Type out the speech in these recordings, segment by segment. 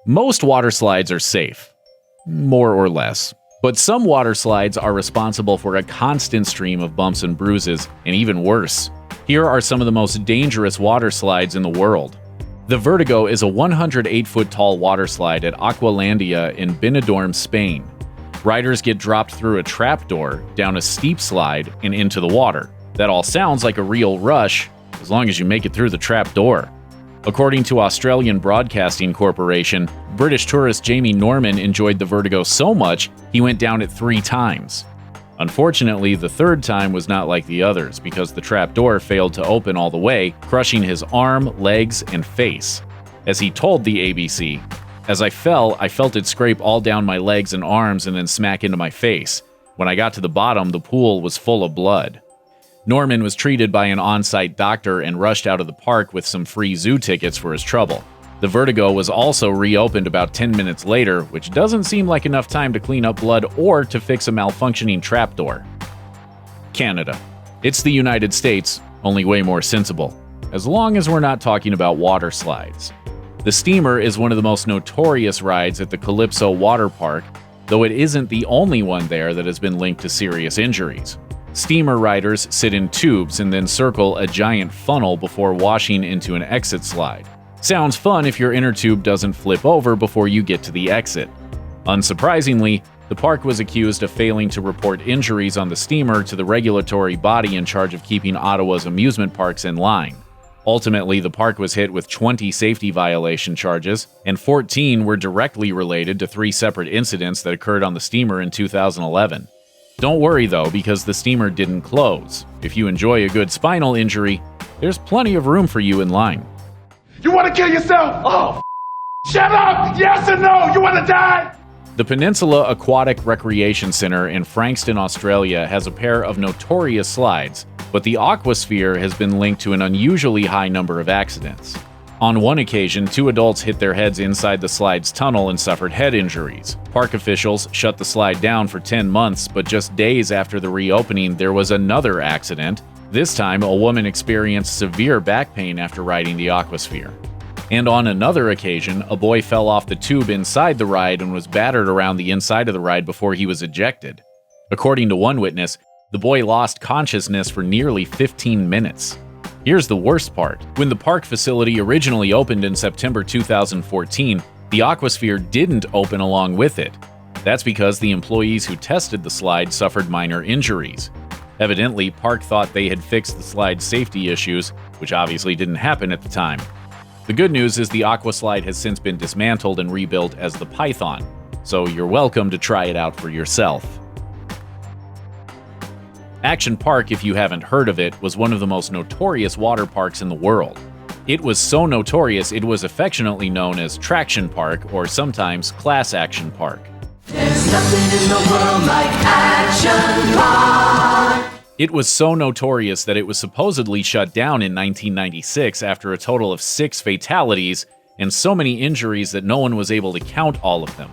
Most water slides are safe, more or less. But some water slides are responsible for a constant stream of bumps and bruises, and even worse. Here are some of the most dangerous water slides in the world. The VertiGo is a 108-foot-tall water slide at Aqualandia in Benidorm, Spain. Riders get dropped through a trapdoor, down a steep slide, and into the water. That all sounds like a real rush, as long as you make it through the trapdoor. According to Australian Broadcasting Corporation, British tourist Jamie Norman enjoyed the VertiGo so much he went down it 3 times. Unfortunately, the 3rd time was not like the others because the trapdoor failed to open all the way, crushing his arm, legs, and face. As he told the ABC, "As I felt it scrape all down my legs and arms and then smack into my face. When I got to the bottom, the pool was full of blood." Norman was treated by an on-site doctor and rushed out of the park with some free zoo tickets for his trouble. The VertiGo was also reopened about 10 minutes later, which doesn't seem like enough time to clean up blood or to fix a malfunctioning trapdoor. Canada. It's the United States, only way more sensible, as long as we're not talking about water slides. The steamer is one of the most notorious rides at the Calypso Water Park, though it isn't the only one there that has been linked to serious injuries. Steamer riders sit in tubes and then circle a giant funnel before washing into an exit slide. Sounds fun if your inner tube doesn't flip over before you get to the exit. Unsurprisingly, the park was accused of failing to report injuries on the steamer to the regulatory body in charge of keeping Ottawa's amusement parks in line. Ultimately, the park was hit with 20 safety violation charges, and 14 were directly related to 3 separate incidents that occurred on the steamer in 2011. Don't worry though, because the steamer didn't close. If you enjoy a good spinal injury, there's plenty of room for you in line. You want to kill yourself? Oh, shut up! Yes or no? You want to die? The Peninsula Aquatic Recreation Centre in Frankston, Australia has a pair of notorious slides, but the Aquasphere has been linked to an unusually high number of accidents. On one occasion, 2 adults hit their heads inside the slide's tunnel and suffered head injuries. Park officials shut the slide down for 10 months, but just days after the reopening, there was another accident. This time, a woman experienced severe back pain after riding the Aquasphere. And on another occasion, a boy fell off the tube inside the ride and was battered around the inside of the ride before he was ejected. According to one witness, the boy lost consciousness for nearly 15 minutes. Here's the worst part. When the park facility originally opened in September 2014, the Aquasphere didn't open along with it. That's because the employees who tested the slide suffered minor injuries. Evidently, Park thought they had fixed the slide's safety issues, which obviously didn't happen at the time. The good news is the Aquaslide has since been dismantled and rebuilt as the Python, so you're welcome to try it out for yourself. Action Park, if you haven't heard of it, was one of the most notorious water parks in the world. It was so notorious it was affectionately known as Traction Park or sometimes Class Action Park. There's nothing in the world like Action Park. It was so notorious that it was supposedly shut down in 1996 after a total of 6 fatalities and so many injuries that no one was able to count all of them.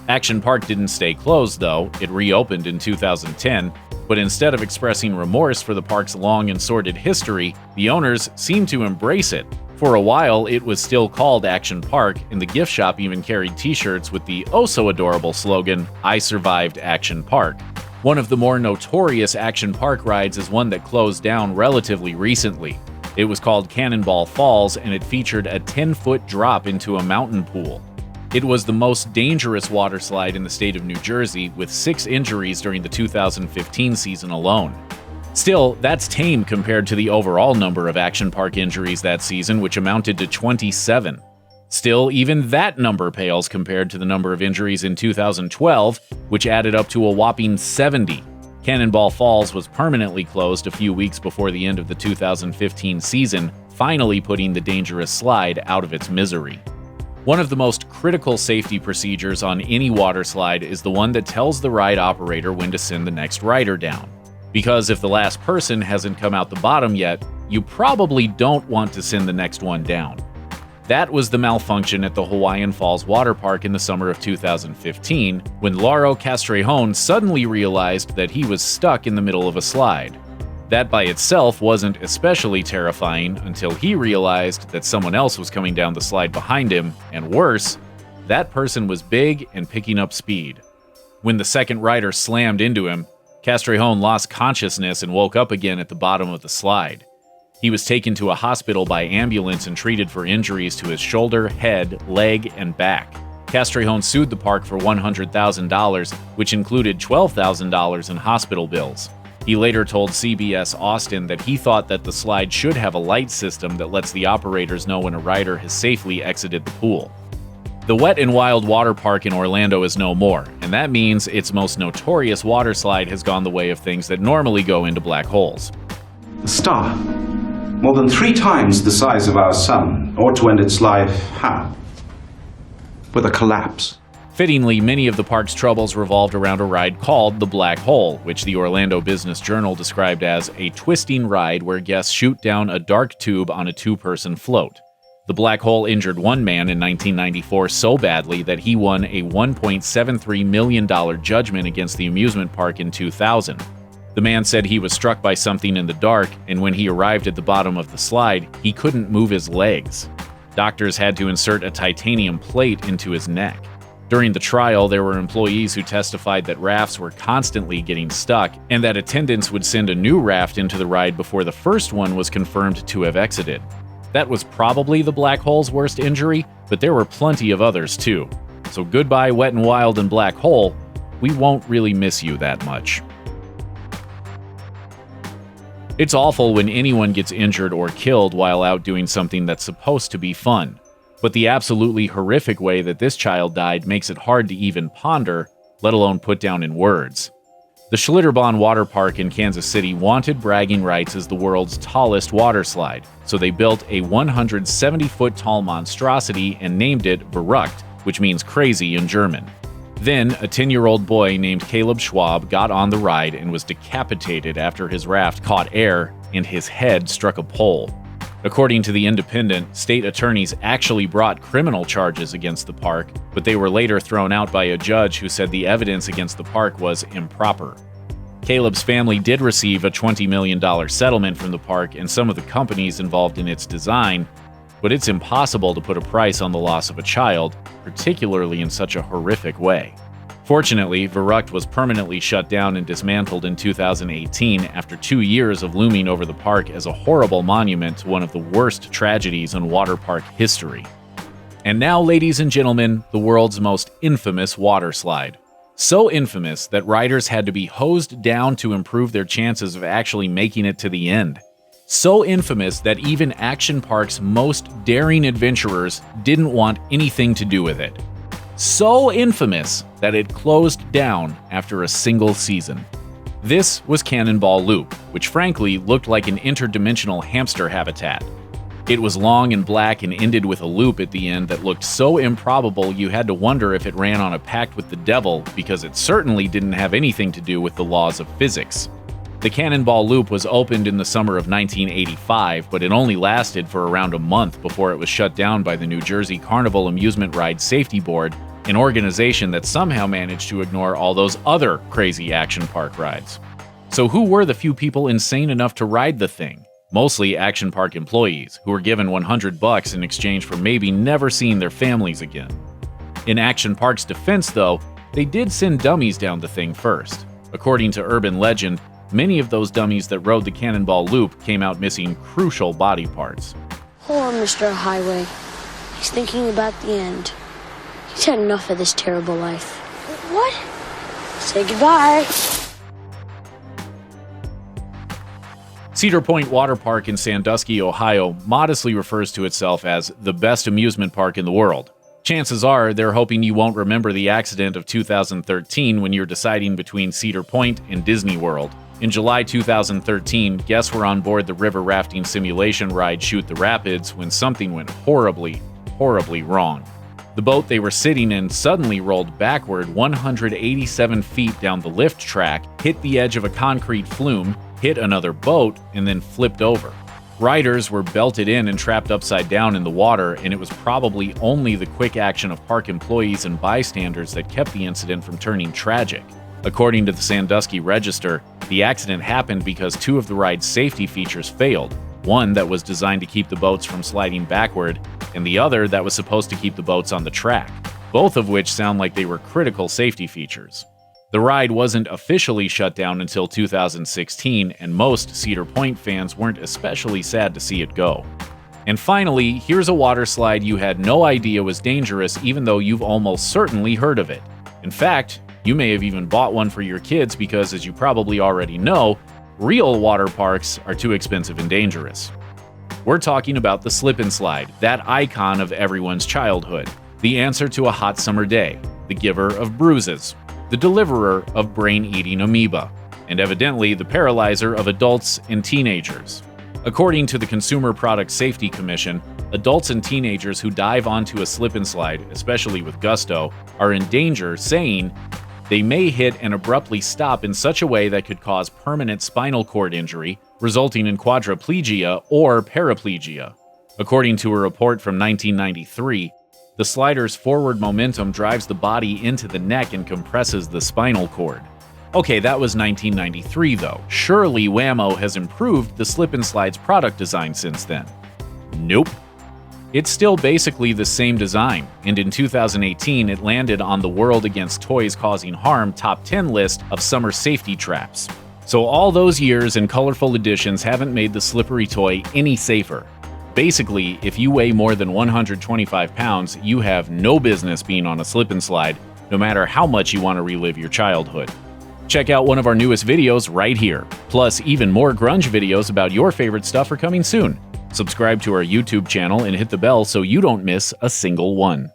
Action Park didn't stay closed though, it reopened in 2010, but instead of expressing remorse for the park's long and sordid history, the owners seemed to embrace it. For a while, it was still called Action Park, and the gift shop even carried t-shirts with the oh-so-adorable slogan, "I survived Action Park." One of the more notorious Action Park rides is one that closed down relatively recently. It was called Cannonball Falls, and it featured a 10-foot drop into a mountain pool. It was the most dangerous water slide in the state of New Jersey, with 6 injuries during the 2015 season alone. Still, that's tame compared to the overall number of Action Park injuries that season, which amounted to 27. Still, even that number pales compared to the number of injuries in 2012, which added up to a whopping 70. Cannonball Falls was permanently closed a few weeks before the end of the 2015 season, finally putting the dangerous slide out of its misery. One of the most critical safety procedures on any water slide is the one that tells the ride operator when to send the next rider down. Because if the last person hasn't come out the bottom yet, you probably don't want to send the next one down. That was the malfunction at the Hawaiian Falls Water Park in the summer of 2015, when Lauro Castrejon suddenly realized that he was stuck in the middle of a slide. That by itself wasn't especially terrifying until he realized that someone else was coming down the slide behind him, and worse, That person was big and picking up speed. When the second rider slammed into him, Castrejon lost consciousness and woke up again at the bottom of the slide. He was taken to a hospital by ambulance and treated for injuries to his shoulder, head, leg, and back. Castrejon sued the park for $100,000, which included $12,000 in hospital bills. He later told CBS Austin that he thought that the slide should have a light system that lets the operators know when a rider has safely exited the pool. The Wet n Wild water park in Orlando is no more, and that means its most notorious water slide has gone the way of things that normally go into black holes. A star, more than 3 times the size of our sun, ought to end its life how? With a collapse. Fittingly, many of the park's troubles revolved around a ride called the Black Hole, which the Orlando Business Journal described as a twisting ride where guests shoot down a dark tube on a 2-person float. The Black Hole injured one man in 1994 so badly that he won a $1.73 million judgment against the amusement park in 2000. The man said he was struck by something in the dark, and when he arrived at the bottom of the slide, he couldn't move his legs. Doctors had to insert a titanium plate into his neck. During the trial, there were employees who testified that rafts were constantly getting stuck, and that attendants would send a new raft into the ride before the first one was confirmed to have exited. That was probably the Black Hole's worst injury, but there were plenty of others too. So goodbye Wet n Wild and Black Hole, we won't really miss you that much. It's awful when anyone gets injured or killed while out doing something that's supposed to be fun. But the absolutely horrific way that this child died makes it hard to even ponder, let alone put down in words. The Schlitterbahn Water Park in Kansas City wanted bragging rights as the world's tallest water slide, so they built a 170-foot tall monstrosity and named it Verruckt, which means crazy in German. Then, a 10-year-old boy named Caleb Schwab got on the ride and was decapitated after his raft caught air and his head struck a pole. According to The Independent, state attorneys actually brought criminal charges against the park, but they were later thrown out by a judge who said the evidence against the park was improper. Caleb's family did receive a $20 million settlement from the park and some of the companies involved in its design, but it's impossible to put a price on the loss of a child, particularly in such a horrific way. Fortunately, Verruckt was permanently shut down and dismantled in 2018 after 2 years of looming over the park as a horrible monument to one of the worst tragedies in water park history. And now, ladies and gentlemen, the world's most infamous water slide. So infamous that riders had to be hosed down to improve their chances of actually making it to the end. So infamous that even Action Park's most daring adventurers didn't want anything to do with it. So infamous that it closed down after a single season. This was Cannonball Loop, which frankly looked like an interdimensional hamster habitat. It was long and black and ended with a loop at the end that looked so improbable you had to wonder if it ran on a pact with the devil, because it certainly didn't have anything to do with the laws of physics. The Cannonball Loop was opened in the summer of 1985, but it only lasted for around a month before it was shut down by the New Jersey Carnival Amusement Ride Safety Board, an organization that somehow managed to ignore all those other crazy action park rides. So who were the few people insane enough to ride the thing? Mostly action park employees, who were given $100 in exchange for maybe never seeing their families again. In Action Park's defense, though, they did send dummies down the thing first. According to urban legend, many of those dummies that rode the Cannonball Loop came out missing crucial body parts. Poor Mr. Highway. He's thinking about the end. He's had enough of this terrible life. What? Say goodbye. Cedar Point Water Park in Sandusky, Ohio, modestly refers to itself as the best amusement park in the world. Chances are they're hoping you won't remember the accident of 2013 when you're deciding between Cedar Point and Disney World. In July 2013, guests were on board the river rafting simulation ride Shoot the Rapids when something went horribly wrong. The boat they were sitting in suddenly rolled backward 187 feet down the lift track, hit the edge of a concrete flume, hit another boat, and then flipped over. Riders were belted in and trapped upside down in the water, and it was probably only the quick action of park employees and bystanders that kept the incident from turning tragic. According to the Sandusky Register, the accident happened because 2 of the ride's safety features failed, one that was designed to keep the boats from sliding backward, and the other that was supposed to keep the boats on the track. both of which sound like they were critical safety features. The ride wasn't officially shut down until 2016, and most Cedar Point fans weren't especially sad to see it go. And finally, here's a water slide you had no idea was dangerous even though you've almost certainly heard of it. In fact, you may have even bought one for your kids because, as you probably already know, real water parks are too expensive and dangerous. We're talking about the slip and slide, that icon of everyone's childhood, the answer to a hot summer day, the giver of bruises, the deliverer of brain-eating amoeba, and evidently the paralyzer of adults and teenagers. According to the Consumer Product Safety Commission, adults and teenagers who dive onto a slip and slide, especially with gusto, are in danger, saying they may hit and abruptly stop in such a way that could cause permanent spinal cord injury, resulting in quadriplegia or paraplegia. According to a report from 1993, the slider's forward momentum drives the body into the neck and compresses the spinal cord. Okay, that was 1993 though. Surely Whammo has improved the slip and slide's product design since then. Nope. It's still basically the same design, and in 2018 it landed on the World Against Toys Causing Harm top 10 list of summer safety traps. So all those years and colorful additions haven't made the slippery toy any safer. Basically, if you weigh more than 125 pounds, you have no business being on a slip and slide, no matter how much you want to relive your childhood. Check out one of our newest videos right here. Plus, even more grunge videos about your favorite stuff are coming soon. Subscribe to our YouTube channel and hit the bell so you don't miss a single one.